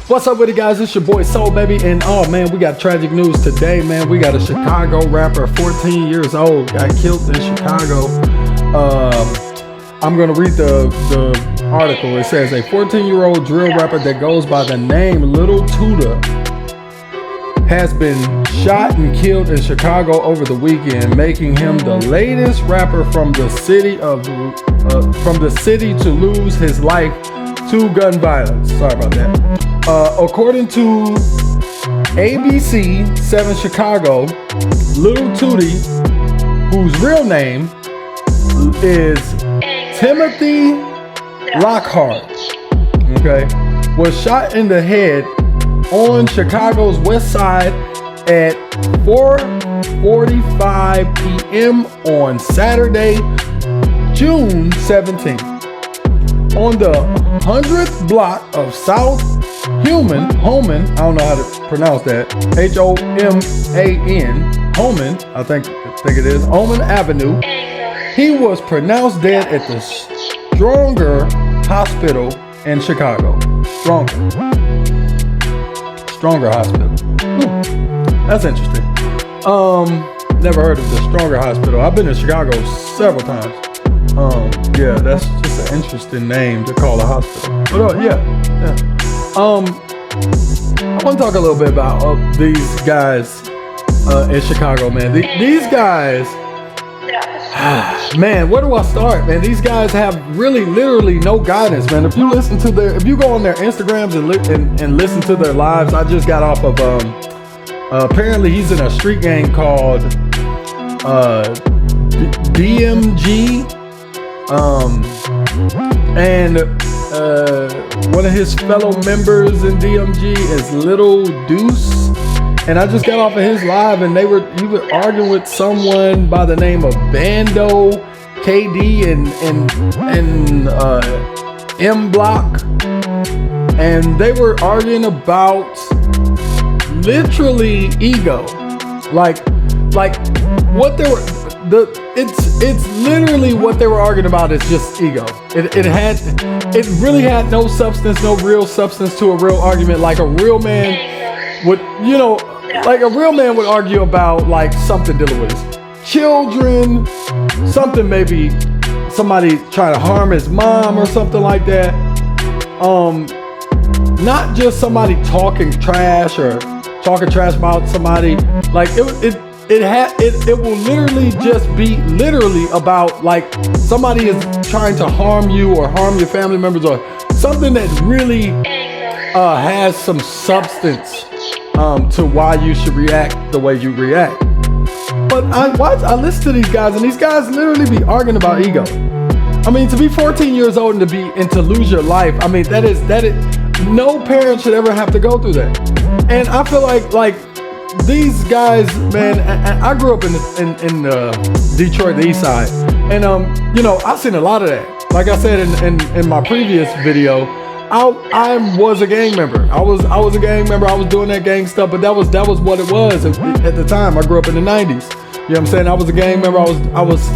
What's up with you guys? It's your boy Soul Baby, and oh man, we got tragic news today, man. We got a Chicago rapper, 14 years old, got killed in Chicago. I'm gonna read the article. It says a 14-year-old drill rapper that goes by the name Little Tuda has been shot and killed in Chicago over the weekend, making him the latest rapper from the city to lose his life to gun violence. Sorry about that. According to ABC 7 Chicago, Little Tuda, whose real name is Timothy Lockhart, okay, was shot in the head on Chicago's west side at 4:45 p.m. on Saturday, June 17th. On the 100th block of South Homan, I don't know how to pronounce that, Homan, Homan, I think it is, Homan Avenue. He was pronounced dead at the Stronger Hospital in Chicago. Stronger Hospital. That's interesting. Never heard of the Stronger Hospital. I've been to Chicago several times. Yeah, that's just an interesting name to call a hospital. But yeah. I want to talk a little bit about these guys in Chicago, man. These guys, man, where do I start, man? These guys have really, literally no guidance, man. If you go on their Instagrams and listen to their lives, I just got off of apparently he's in a street gang called DMG. And one of his fellow members in DMG is Little Deuce. And I just got off of his live, and he was arguing with someone by the name of Bando, KD, and M Block. And they were arguing about literally ego. Like what they were, it's literally what they were arguing about is just ego. It really had no substance, no real substance to a real argument. Like a real man would, like a real man would argue about like something dealing with his children, something, maybe somebody trying to harm his mom or something like that. Not just somebody talking trash about somebody. Like it will literally just be literally about like somebody is trying to harm you or harm your family members or something that really has some substance to why you should react the way you react. But I listen to these guys, and these guys literally be arguing about ego. I mean, to be 14 years old and to lose your life, I mean, that is no parent should ever have to go through that. And I feel like these guys, man, I grew up in Detroit, the East Side, and I've seen a lot of that. Like I said in my previous video, I was a gang member. I was a gang member. I was doing that gang stuff, but that was what it was at the time. I grew up in the 90s. You know what I'm saying? I was a gang member. I was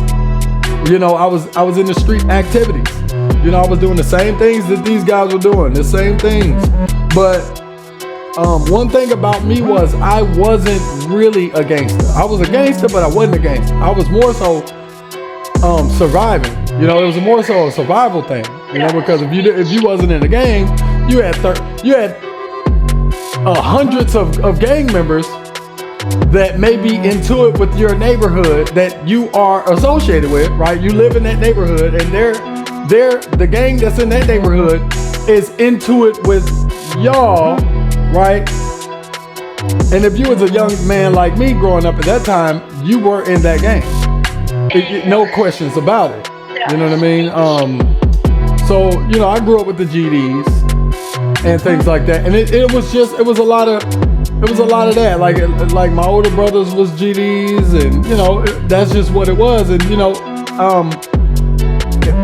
in the street activities. I was doing the same things that these guys were doing, the same things. But one thing about me was I wasn't really a gangster. I was a gangster, but I wasn't a gangster. I was more so surviving. It was more so a survival thing. Because if you wasn't in a gang, you had hundreds of gang members that may be into it with your neighborhood that you are associated with, right? You live in that neighborhood, and the gang that's in that neighborhood is into it with y'all, right? And if you was a young man like me growing up at that time, you were in that gang. No questions about it. You know what I mean? So I grew up with the GDs and things like that, and it was a lot of that. Like my older brothers was GDs, and that's just what it was. And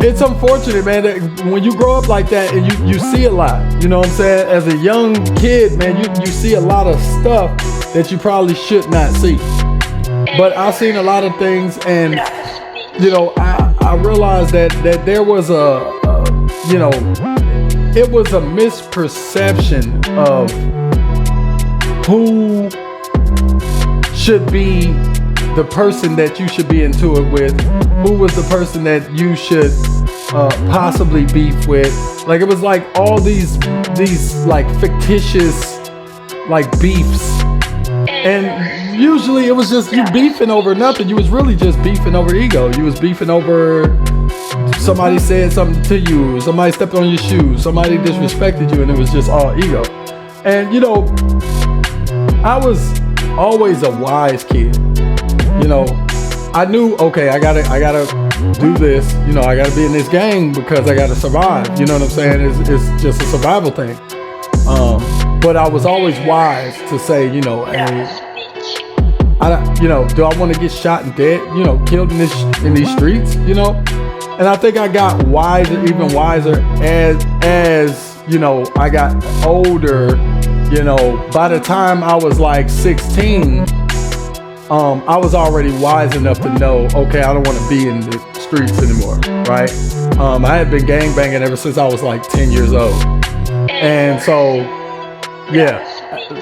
it's unfortunate, man, that when you grow up like that and you see a lot, you know what I'm saying? As a young kid, man, you see a lot of stuff that you probably should not see. But I've seen a lot of things, and I realized that there was it was a misperception of who should be the person that you should be into it with, who was the person that you should possibly beef with. Like, it was like all these like fictitious like beefs, and usually it was just you beefing over nothing. You was really just beefing over ego. You was beefing over somebody said something to you, somebody stepped on your shoes, somebody disrespected you, and it was just all ego. And you know, I was always a wise kid. You know, I knew, okay, I gotta do this. You know, I gotta be in this gang because I gotta survive. You know what I'm saying? It's just a survival thing. But I was always wise to say, you know, hey, do I want to get shot and dead? You know, killed in these streets? You know, and I think I got wiser, even wiser as you know, I got older. You know, by the time I was like 16. I was already wise enough to know, okay, I don't want to be in the streets anymore, right? I had been gangbanging ever since I was like 10 years old. And so, yeah,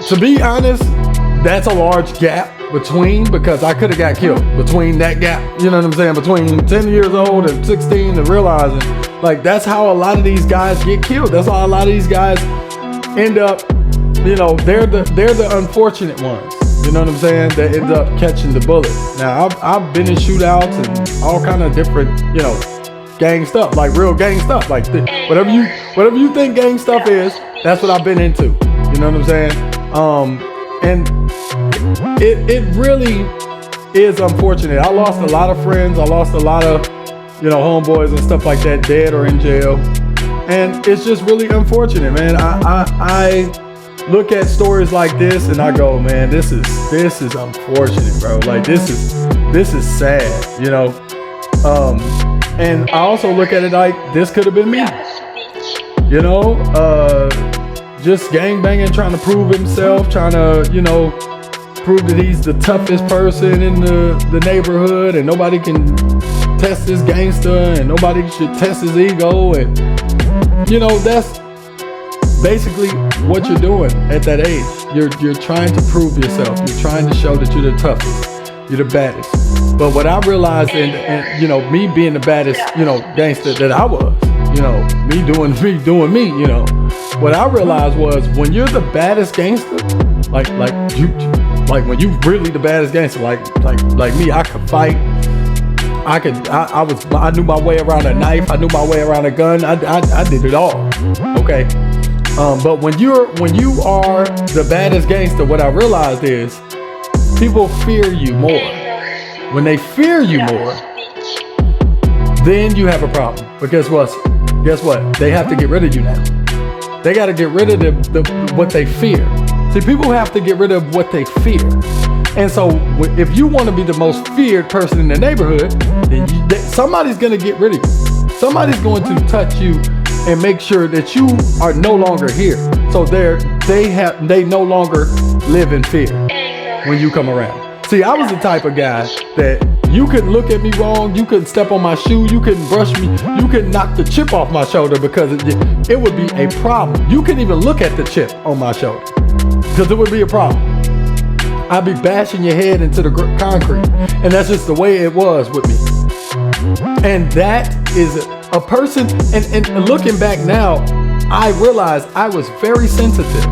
to be honest, that's a large gap because I could have got killed between that gap, you know what I'm saying? Between 10 years old and 16 and realizing, like, that's how a lot of these guys get killed. That's how a lot of these guys end up, you know, they're the unfortunate ones. You know what I'm saying? That end up catching the bullet. Now, I've been in shootouts and all kind of different, you know, gang stuff, like real gang stuff, like whatever you think gang stuff is, that's what I've been into. You know what I'm saying? And it really is unfortunate. I lost a lot of friends. I lost a lot of, you know, homeboys and stuff like that, dead or in jail. And it's just really unfortunate, man. I look at stories like this and I go, man, this is unfortunate, bro. Like, this is sad, you know. And I also look at it like this could have been me, you know, just gangbanging, trying to prove himself, trying to, you know, prove that he's the toughest person in the neighborhood and nobody can test his gangster and nobody should test his ego. And, you know, that's basically what you're doing at that age. You're trying to prove yourself. You're trying to show that you're the toughest, you're the baddest. But what I realized, and you know, me being the baddest, you know, gangster that I was, you know, me doing me, you know, what I realized was when you're the baddest gangster, like when you really the baddest gangster, like me, I could fight. I knew my way around a knife. I knew my way around a gun. I did it all. Okay. But when you are the baddest gangster, what I realized is people fear you more. When they fear you more, then you have a problem. But guess what? They have to get rid of you now. They got to get rid of what they fear. See, people have to get rid of what they fear. And so if you want to be the most feared person in the neighborhood, then somebody's going to get rid of you. Somebody's going to touch you and make sure that you are no longer here. So they no longer live in fear when you come around. See, I was the type of guy that you couldn't look at me wrong, you couldn't step on my shoe, you couldn't brush me, you couldn't knock the chip off my shoulder because it would be a problem. You couldn't even look at the chip on my shoulder because it would be a problem. I'd be bashing your head into the concrete, and that's just the way it was with me. And that is a person, and looking back now, I realized I was very sensitive.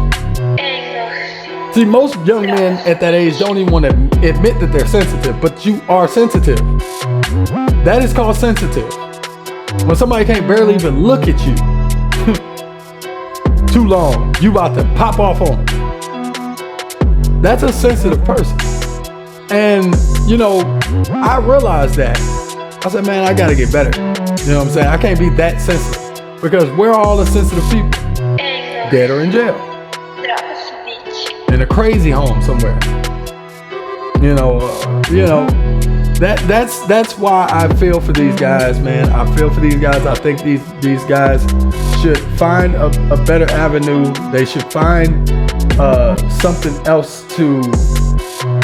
See, most young men at that age don't even want to admit that they're sensitive, but you are sensitive. That is called sensitive. When somebody can't barely even look at you too long, you about to pop off on them. That's a sensitive person. And, you know, I realized that. I said, man, I gotta get better. You know what I'm saying? I can't be that sensitive because we're all the sensitive people. Dead or in jail. In a crazy home somewhere. You know, that's why I feel for these guys, man. I feel for these guys. I think these guys should find a better avenue. They should find something else to,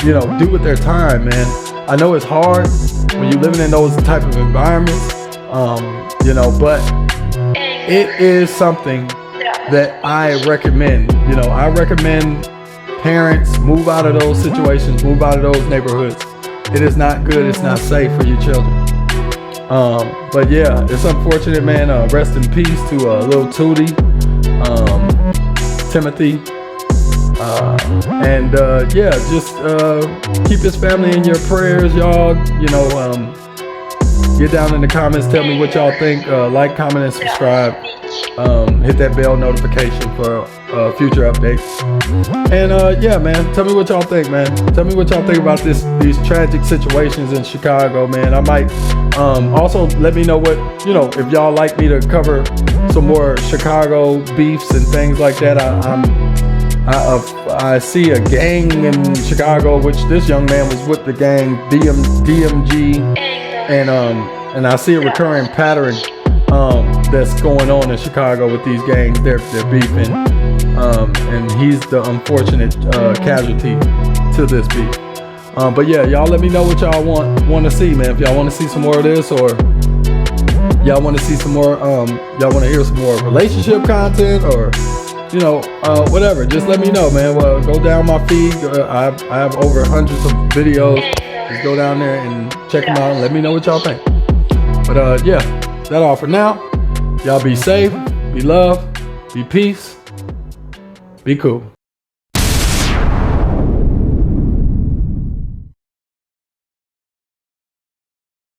you know, do with their time, man. I know it's hard when you're living in those type of environments, you know, but it is something that I recommend. You know, I recommend parents move out of those situations, move out of those neighborhoods. It is not good. It's not safe for your children. But yeah, it's unfortunate, man. Rest in peace to little Tuda, Timothy. And yeah, just keep his family in your prayers, y'all. You know, get down in the comments, tell me what y'all think. Like, comment, and subscribe. Hit that bell notification for future updates. And yeah, man, tell me what y'all think, man. Tell me what y'all think about these tragic situations in Chicago, man. I might also let me know what, you know, if y'all like me to cover some more Chicago beefs and things like that. I see a gang in Chicago, which this young man was with the gang DMG, and I see a recurring pattern that's going on in Chicago with these gangs. They're beefing, and he's the unfortunate casualty to this beef. But yeah, y'all let me know what y'all want to see, man. If y'all want to see some more of this, or y'all want to see some more, y'all want to hear some more relationship content, or you know, whatever, just let me know, man. Well, go down my feed. I have over hundreds of videos. Just go down there and check them out and let me know what y'all think. But yeah, that's all for now. Y'all be safe, be love, be peace, be cool.